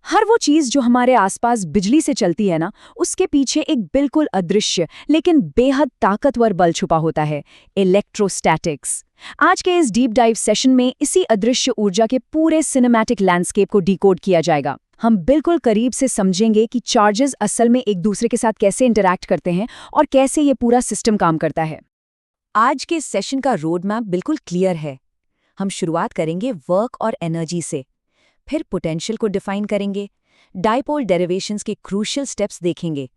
हर वो चीज जो हमारे आसपास बिजली से चलती है ना, उसके पीछे एक बिल्कुल अदृश्य लेकिन बेहद ताकतवर बल छुपा होता है, इलेक्ट्रोस्टैटिक्स। आज के इस डीप डाइव सेशन में इसी अदृश्य ऊर्जा के पूरे सिनेमैटिक लैंडस्केप को डिकोड किया जाएगा। हम बिल्कुल करीब से समझेंगे कि चार्जेस असल में एक दूसरे के साथ कैसे इंटरैक्ट करते हैं और कैसे ये पूरा सिस्टम काम करता है। आज के सेशन का रोड मैप बिल्कुल क्लियर है। हम शुरुआत करेंगे वर्क और एनर्जी से, फिर पोटेंशियल को डिफाइन करेंगे, डाइपोल डेरिवेशंस के क्रूशियल स्टेप्स देखेंगे,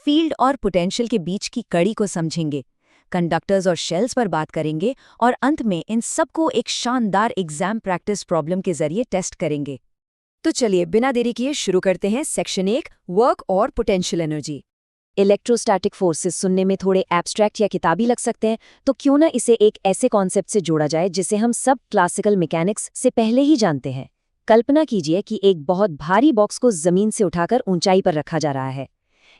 फील्ड और पोटेंशियल के बीच की कड़ी को समझेंगे, कंडक्टर्स और शेल्स पर बात करेंगे और अंत में इन सबको एक शानदार एग्जाम प्रैक्टिस प्रॉब्लम के जरिए टेस्ट करेंगे। तो चलिए बिना देरी किए शुरू करते हैं सेक्शन 1, वर्क और पोटेंशियल एनर्जी। इलेक्ट्रोस्टैटिक फोर्सेस सुनने में थोड़े एब्स्ट्रैक्ट या किताबी लग सकते हैं, तो क्यों ना इसे एक ऐसे कॉन्सेप्ट से जोड़ा जाए जिसे हम सब क्लासिकल मैकेनिक्स से पहले ही जानते हैं। कल्पना कीजिए कि एक बहुत भारी बॉक्स को जमीन से उठाकर ऊंचाई पर रखा जा रहा है।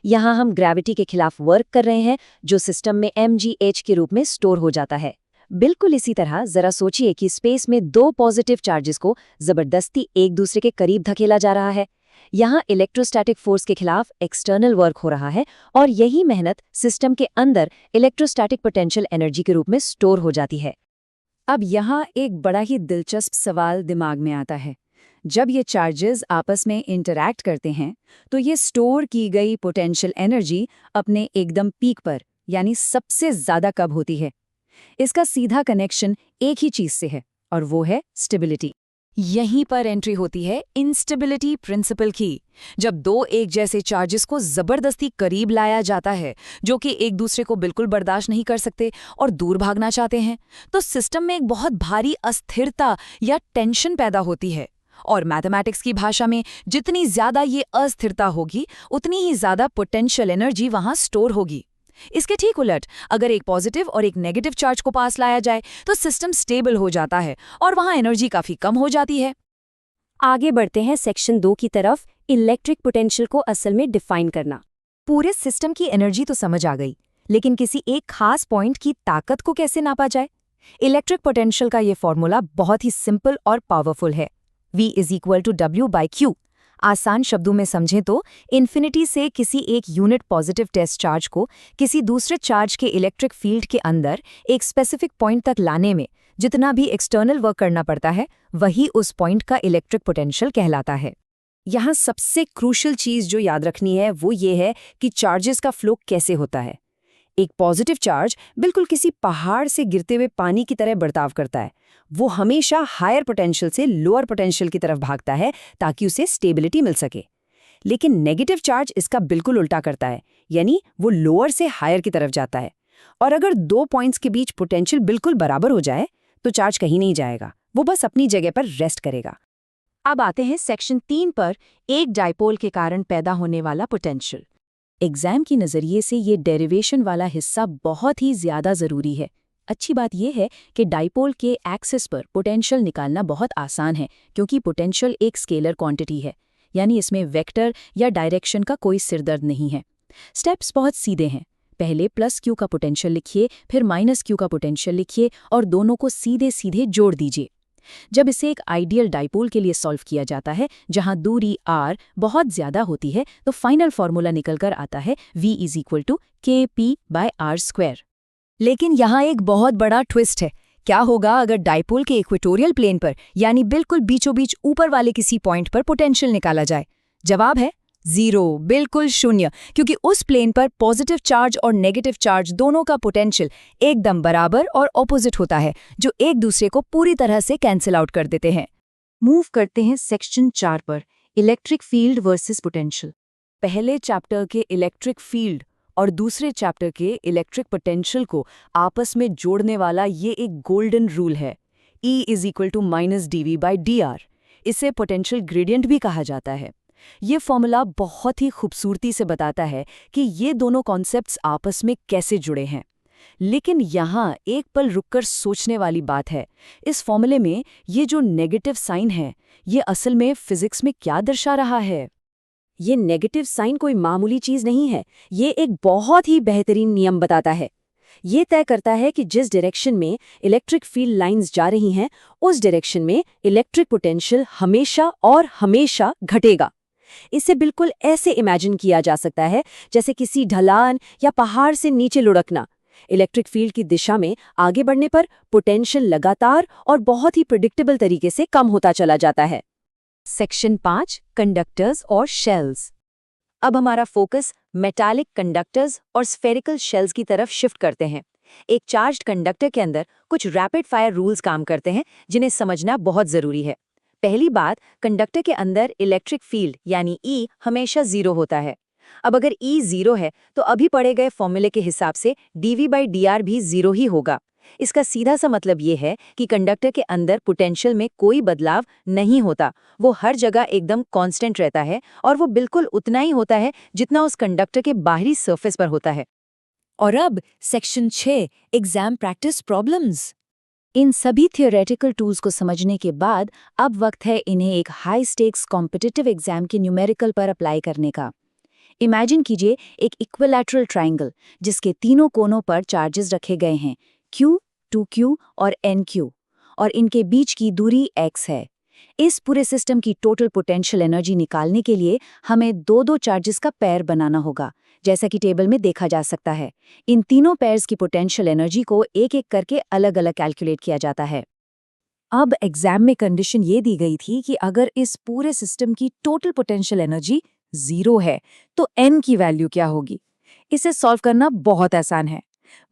यहाँ हम ग्रेविटी के खिलाफ वर्क कर रहे हैं, जो सिस्टम में mgh के रूप में स्टोर हो जाता है। बिल्कुल इसी तरह जरा सोचिए कि स्पेस में दो पॉजिटिव चार्जेस को जबरदस्ती एक दूसरे के करीब धकेला जा रहा है। यहाँ इलेक्ट्रोस्टैटिक फोर्स के खिलाफ एक्सटर्नल वर्क हो रहा है और यही मेहनत सिस्टम के अंदर इलेक्ट्रोस्टैटिक पोटेंशियल एनर्जी के रूप में स्टोर हो जाती है। अब यहाँ एक बड़ा ही दिलचस्प सवाल दिमाग में आता है। जब ये चार्जेस आपस में इंटरैक्ट करते हैं, तो ये स्टोर की गई पोटेंशियल एनर्जी अपने एकदम पीक पर, यानी सबसे ज्यादा कब होती है? इसका सीधा कनेक्शन एक ही चीज से है, और वो है स्टेबिलिटी। यहीं पर एंट्री होती है इंस्टेबिलिटी प्रिंसिपल की। जब दो एक जैसे चार्जेस को जबरदस्ती करीब लाया जाता है, जो कि एक दूसरे को बिल्कुल बर्दाश्त नहीं कर सकते और दूर भागना चाहते हैं, तो सिस्टम में एक बहुत भारी अस्थिरता या टेंशन पैदा होती है। और मैथमेटिक्स की भाषा में जितनी ज्यादा ये अस्थिरता होगी, उतनी ही ज्यादा पोटेंशियल एनर्जी वहां स्टोर होगी। इसके ठीक उलट, अगर एक पॉजिटिव और एक नेगेटिव चार्ज को पास लाया जाए, तो सिस्टम स्टेबल हो जाता है और वहां एनर्जी काफी कम हो जाती है। आगे बढ़ते हैं सेक्शन 2 की तरफ, इलेक्ट्रिक पोटेंशियल को असल में डिफाइन करना। पूरे सिस्टम की एनर्जी तो समझ आ गई, लेकिन किसी एक खास पॉइंट की ताकत को कैसे नापा जाए? इलेक्ट्रिक पोटेंशियल का ये फॉर्मूला बहुत ही सिंपल और पावरफुल है। V = W/Q। आसान शब्दों में समझें तो इन्फिनिटी से किसी एक यूनिट पॉजिटिव टेस्ट चार्ज को किसी दूसरे चार्ज के इलेक्ट्रिक फील्ड के अंदर एक स्पेसिफिक पॉइंट तक लाने में जितना भी एक्सटर्नल वर्क करना पड़ता है, वही उस पॉइंट का इलेक्ट्रिक पोटेंशियल कहलाता है। यहाँ सबसे क्रूशियल चीज जो याद रखनी है वो ये है कि चार्जेस का फ्लो कैसे होता है। एक पॉजिटिव चार्ज बिल्कुल किसी पहाड़ से गिरते हुए पानी की तरह बर्ताव करता है। वो हमेशा हायर पोटेंशियल से लोअर पोटेंशियल की तरफ भागता है ताकि उसे स्टेबिलिटी मिल सके। लेकिन नेगेटिव चार्ज इसका बिल्कुल उल्टा करता है, यानी वो लोअर से हायर की तरफ जाता है। और अगर दो पॉइंट्स के बीच पोटेंशियल बिल्कुल बराबर हो जाए, तो चार्ज कहीं नहीं जाएगा, वो बस अपनी जगह पर रेस्ट करेगा। अब आते हैं सेक्शन 3 पर, एक डाइपोल के कारण पैदा होने वाला पोटेंशियल। एग्जाम की नज़रिए से ये डेरिवेशन वाला हिस्सा बहुत ही ज़्यादा ज़रूरी है। अच्छी बात यह है कि डाइपोल के एक्सिस पर पोटेंशियल निकालना बहुत आसान है, क्योंकि पोटेंशियल एक स्केलर क्वांटिटी है, यानी इसमें वेक्टर या डायरेक्शन का कोई सिरदर्द नहीं है। स्टेप्स बहुत सीधे हैं। पहले +Q का पोटेंशियल लिखिए, फिर -Q का पोटेंशियल लिखिए और दोनों को सीधे सीधे जोड़ दीजिए। जब इसे एक आइडियल डाइपोल के लिए सॉल्व किया जाता है, जहां दूरी r बहुत ज्यादा होती है, तो फाइनल फॉर्मूला निकलकर आता है V = kp/r²। लेकिन यहाँ एक बहुत बड़ा ट्विस्ट है। क्या होगा अगर डाइपोल के इक्वेटोरियल प्लेन पर, यानी बिल्कुल बीचों बीच ऊपर वाले किसी पॉइंट पर पोटेंशियल निकाला जाए? जवाब है 0, बिल्कुल शून्य, क्योंकि उस प्लेन पर पॉजिटिव चार्ज और नेगेटिव चार्ज दोनों का पोटेंशियल एकदम बराबर और ऑपोजिट होता है, जो एक दूसरे को पूरी तरह से कैंसिल आउट कर देते हैं। मूव करते हैं सेक्शन 4 पर, इलेक्ट्रिक फील्ड वर्सेस पोटेंशियल। पहले चैप्टर के इलेक्ट्रिक फील्ड और दूसरे चैप्टर के इलेक्ट्रिक पोटेंशियल को आपस में जोड़ने वाला ये एक गोल्डन रूल है, E = -dV/dr। इसे पोटेंशियल ग्रेडियंट भी कहा जाता है। ये फॉर्मूला बहुत ही खूबसूरती से बताता है कि ये दोनों कॉन्सेप्ट्स आपस में कैसे जुड़े हैं। लेकिन यहाँ एक पल रुककर सोचने वाली बात है, इस फॉर्मूले में ये जो नेगेटिव साइन है, ये असल में फिजिक्स में क्या दर्शा रहा है? ये नेगेटिव साइन कोई मामूली चीज नहीं है, ये एक बहुत ही बेहतरीन नियम बताता है। ये तय करता है कि जिस डायरेक्शन में इलेक्ट्रिक फील्ड लाइंस जा रही हैं, उस डायरेक्शन में इलेक्ट्रिक पोटेंशियल हमेशा और हमेशा घटेगा। इसे बिल्कुल ऐसे इमेजिन किया जा सकता है जैसे किसी ढलान या पहाड़ से नीचे लुढ़कना। इलेक्ट्रिक फील्ड की दिशा में आगे बढ़ने पर पोटेंशियल लगातार और बहुत ही प्रिडिक्टेबल तरीके से कम होता चला जाता है। सेक्शन 5 कंडक्टर्स और शेल्स। अब हमारा फोकस मेटालिक कंडक्टर्स और स्फेरिकल शेल्स की तरफ शिफ्ट करते हैं। एक चार्ज्ड कंडक्टर के अंदर कुछ रैपिड फायर रूल्स काम करते हैं जिन्हें समझना बहुत जरूरी है। पहली बात, कंडक्टर के अंदर इलेक्ट्रिक फील्ड यानी ई हमेशा 0 होता है। अब अगर ई 0 है तो अभी पढ़े गए फॉर्मूले के हिसाब से dV/dr भी 0 ही होगा। इसका सीधा सा मतलब ये है कि कंडक्टर के अंदर पोटेंशियल में कोई बदलाव नहीं होता, वो हर जगह एकदम कांस्टेंट रहता है और वो बिल्कुल उतना ही होता है जितना उस कंडक्टर के बाहरी सरफेस पर होता है। और अब सेक्शन 6 एग्जाम प्रैक्टिस प्रॉब्लम्स। इन सभी थियोरेटिकल टूल्स को समझने के बाद अब वक्त है इन्हें एक हाई स्टेक्स कॉम्पिटिटिव एग्जाम के न्यूमेरिकल पर अप्लाई करने का। इमेजिन कीजिए एक इक्विलैटरल ट्राइंगल जिसके तीनों कोनों पर चार्जेस रखे गए हैं Q, 2Q और NQ, और इनके बीच की दूरी x है। इस पूरे सिस्टम की टोटल पोटेंशियल एनर्जी निकालने के लिए हमें दो दो चार्जेस का पेयर बनाना होगा, जैसा कि टेबल में देखा जा सकता है। इन तीनों पेयर्स की पोटेंशियल एनर्जी को एक एक करके अलग अलग कैलकुलेट किया जाता है। अब एग्जाम में कंडीशन ये दी गई थी कि अगर इस पूरे सिस्टम की टोटल पोटेंशियल एनर्जी 0 है तो n की वैल्यू क्या होगी। इसे सॉल्व करना बहुत आसान है।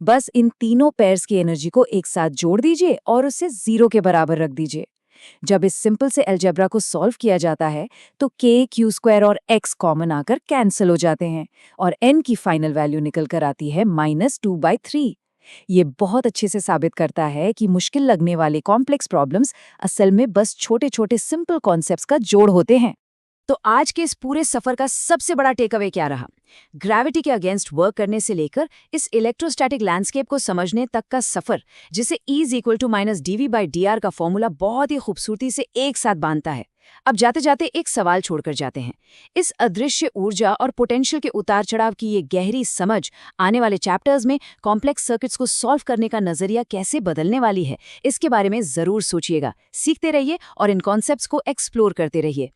बस इन तीनों पेयर्स की एनर्जी को एक साथ जोड़ दीजिए और उसे 0 के बराबर रख दीजिए। जब इस सिंपल से अलजेब्रा को सॉल्व किया जाता है तो k, q² और x कॉमन आकर कैंसिल हो जाते हैं और n की फाइनल वैल्यू निकल कर आती है -2/3। ये बहुत अच्छे से साबित करता है कि मुश्किल लगने वाले कॉम्प्लेक्स प्रॉब्लम्स असल में बस छोटे छोटे सिंपल कॉन्सेप्ट्स का जोड़ होते हैं। तो आज के इस पूरे सफर का सबसे बड़ा टेकअवे क्या रहा? ग्रेविटी के अगेंस्ट वर्क करने से लेकर इस इलेक्ट्रोस्टैटिक लैंडस्केप को समझने तक का सफर, जिसे E = -dV/dr का फॉर्मूला बहुत ही खूबसूरती से एक साथ बांधता है। अब जाते जाते एक सवाल छोड़कर जाते हैं। इस अदृश्य ऊर्जा और पोटेंशियल के उतार चढ़ाव की ये गहरी समझ आने वाले चैप्टर्स में कॉम्प्लेक्स सर्किट्स को सॉल्व करने का नजरिया कैसे बदलने वाली है, इसके बारे में जरूर सोचिएगा। सीखते रहिए और इन कॉन्सेप्ट्स को एक्सप्लोर करते रहिए।